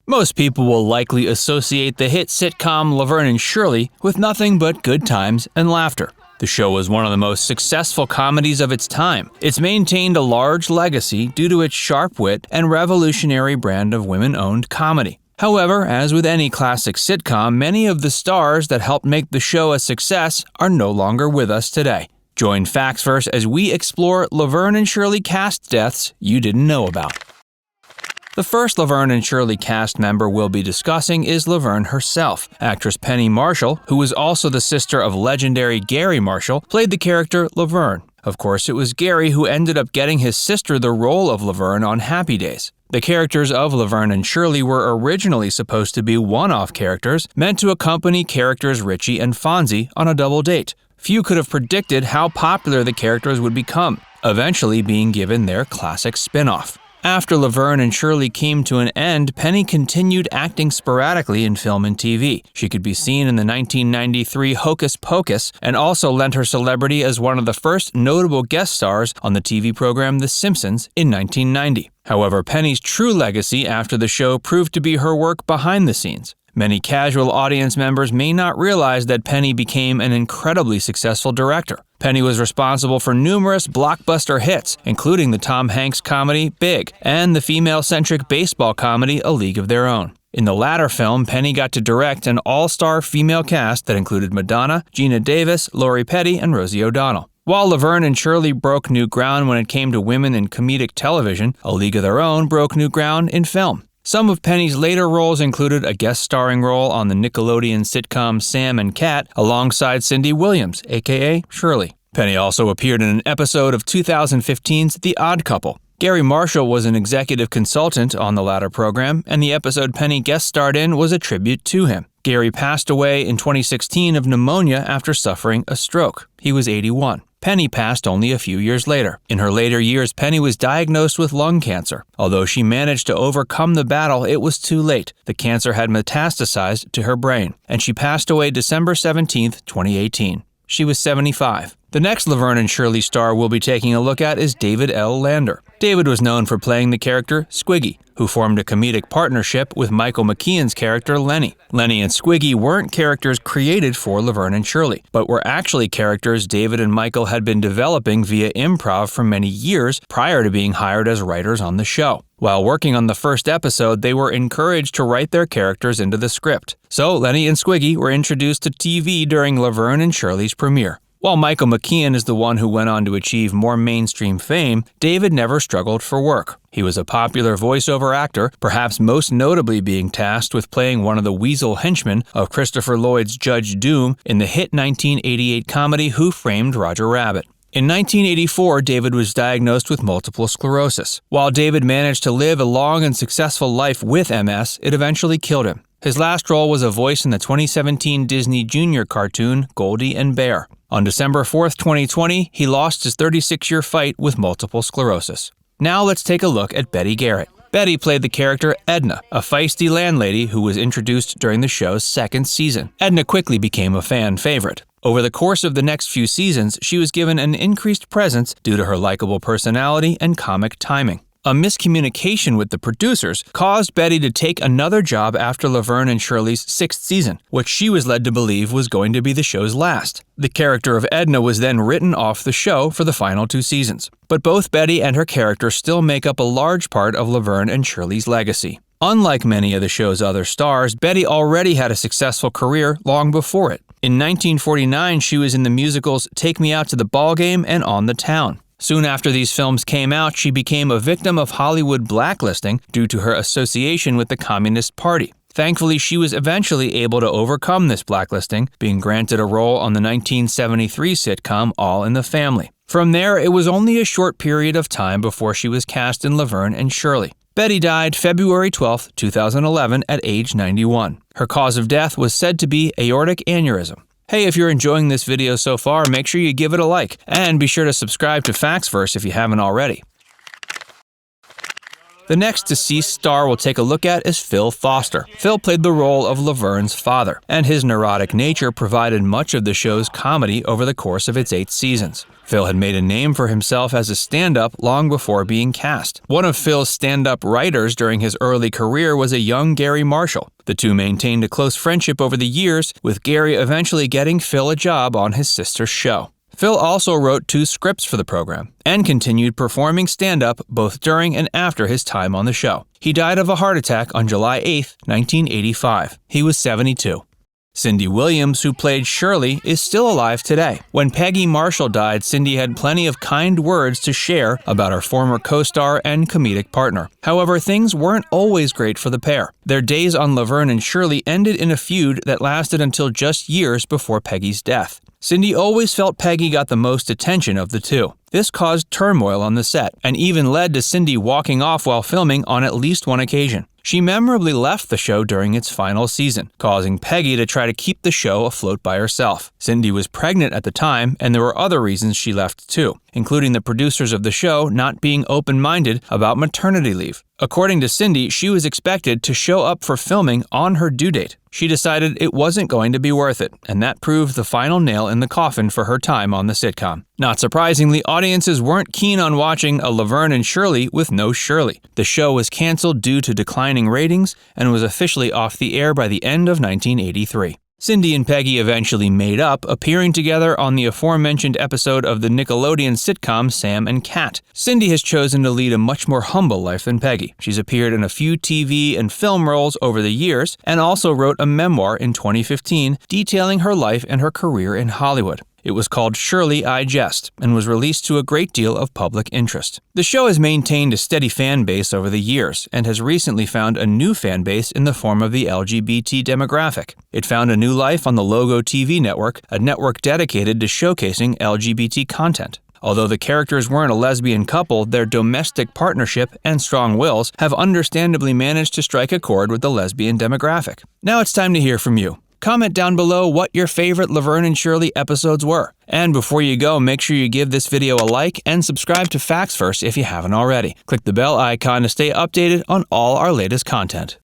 Most people will likely associate the hit sitcom Laverne Shirley with nothing but good times and laughter. The show was one of the most successful comedies of its time. It's maintained a large legacy due to its sharp wit and revolutionary brand of women-owned comedy. However, as with any classic sitcom, many of the stars that helped make the show a success are no longer with us today. Join Factsverse as we explore Laverne and Shirley cast deaths you didn't know about. The first Laverne and Shirley cast member we'll be discussing is Laverne herself. Actress Peggy Marshall, who was also the sister of legendary Garry Marshall, played the character Laverne. Of course, it was Garry who ended up getting his sister the role of Laverne on Happy Days. The characters of Laverne and Shirley were originally supposed to be one-off characters meant to accompany characters Richie and Fonzie on a double date. Few could have predicted how popular the characters would become, eventually being given their classic spin-off. After Laverne and Shirley came to an end, Penny continued acting sporadically in film and TV. She could be seen in the 1993 Hocus Pocus and also lent her celebrity as one of the first notable guest stars on the TV program The Simpsons in 1990. However, Penny's true legacy after the show proved to be her work behind the scenes. Many casual audience members may not realize that Penny became an incredibly successful director. Penny was responsible for numerous blockbuster hits, including the Tom Hanks comedy Big and the female-centric baseball comedy A League of Their Own. In the latter film, Penny got to direct an all-star female cast that included Madonna, Gina Davis, Lori Petty, and Rosie O'Donnell. While Laverne and Shirley broke new ground when it came to women in comedic television, A League of Their Own broke new ground in film. Some of Penny's later roles included a guest starring role on the Nickelodeon sitcom Sam and Cat alongside Cindy Williams, aka Shirley. Penny also appeared in an episode of 2015's The Odd Couple. Garry Marshall was an executive consultant on the latter program, and the episode Penny guest starred in was a tribute to him. Garry passed away in 2016 of pneumonia after suffering a stroke. He was 81. Penny passed only a few years later. In her later years, Penny was diagnosed with lung cancer. Although she managed to overcome the battle, it was too late. The cancer had metastasized to her brain, and she passed away December 17, 2018. She was 75. The next Laverne and Shirley star we'll be taking a look at is David L. Lander. David was known for playing the character Squiggy, who formed a comedic partnership with Michael McKean's character Lenny. Lenny and Squiggy weren't characters created for Laverne and Shirley, but were actually characters David and Michael had been developing via improv for many years prior to being hired as writers on the show. While working on the first episode, they were encouraged to write their characters into the script. So Lenny and Squiggy were introduced to TV during Laverne and Shirley's premiere. While Michael McKean is the one who went on to achieve more mainstream fame, David never struggled for work. He was a popular voiceover actor, perhaps most notably being tasked with playing one of the weasel henchmen of Christopher Lloyd's Judge Doom in the hit 1988 comedy Who Framed Roger Rabbit. In 1984, David was diagnosed with multiple sclerosis. While David managed to live a long and successful life with MS, it eventually killed him. His last role was a voice in the 2017 Disney Junior cartoon Goldie and Bear. On December 4, 2020, he lost his 36-year fight with multiple sclerosis. Now let's take a look at Betty Garrett. Betty played the character Edna, a feisty landlady who was introduced during the show's second season. Edna quickly became a fan favorite. Over the course of the next few seasons, she was given an increased presence due to her likable personality and comic timing. A miscommunication with the producers caused Betty to take another job after Laverne and Shirley's sixth season, which she was led to believe was going to be the show's last. The character of Edna was then written off the show for the final 2 seasons. But both Betty and her character still make up a large part of Laverne and Shirley's legacy. Unlike many of the show's other stars, Betty already had a successful career long before it. In 1949, she was in the musicals Take Me Out to the Ballgame and On the Town. Soon after these films came out, she became a victim of Hollywood blacklisting due to her association with the Communist Party. Thankfully, she was eventually able to overcome this blacklisting, being granted a role on the 1973 sitcom All in the Family. From there, it was only a short period of time before she was cast in Laverne and Shirley. Betty died February 12, 2011 at age 91. Her cause of death was said to be aortic aneurysm. Hey, if you're enjoying this video so far, make sure you give it a like, and be sure to subscribe to Factsverse if you haven't already. The next deceased star we'll take a look at is Phil Foster. Phil played the role of Laverne's father, and his neurotic nature provided much of the show's comedy over the course of its 8 seasons. Phil had made a name for himself as a stand-up long before being cast. One of Phil's stand-up writers during his early career was a young Garry Marshall. The two maintained a close friendship over the years, with Garry eventually getting Phil a job on his sister's show. Phil also wrote 2 scripts for the program and continued performing stand-up both during and after his time on the show. He died of a heart attack on July 8, 1985. He was 72. Cindy Williams, who played Shirley, is still alive today. When Peggy Marshall died, Cindy had plenty of kind words to share about her former co-star and comedic partner. However, things weren't always great for the pair. Their days on Laverne and Shirley ended in a feud that lasted until just years before Peggy's death. Cindy always felt Peggy got the most attention of the two. This caused turmoil on the set, and even led to Cindy walking off while filming on at least one occasion. She memorably left the show during its final season, causing Peggy to try to keep the show afloat by herself. Cindy was pregnant at the time, and there were other reasons she left too, including the producers of the show not being open-minded about maternity leave. According to Cindy, she was expected to show up for filming on her due date. She decided it wasn't going to be worth it, and that proved the final nail in the coffin for her time on the sitcom. Not surprisingly, audiences weren't keen on watching a Laverne and Shirley with no Shirley. The show was canceled due to declining ratings and was officially off the air by the end of 1983. Cindy and Peggy eventually made up, appearing together on the aforementioned episode of the Nickelodeon sitcom Sam and Cat. Cindy has chosen to lead a much more humble life than Peggy. She's appeared in a few TV and film roles over the years, and also wrote a memoir in 2015 detailing her life and her career in Hollywood. It was called Shirley, I Jest, and was released to a great deal of public interest. The show has maintained a steady fan base over the years, and has recently found a new fan base in the form of the LGBT demographic. It found a new life on the Logo TV network, a network dedicated to showcasing LGBT content. Although the characters weren't a lesbian couple, their domestic partnership and strong wills have understandably managed to strike a chord with the lesbian demographic. Now it's time to hear from you. Comment down below what your favorite Laverne and Shirley episodes were. And before you go, make sure you give this video a like and subscribe to Facts First if you haven't already. Click the bell icon to stay updated on all our latest content.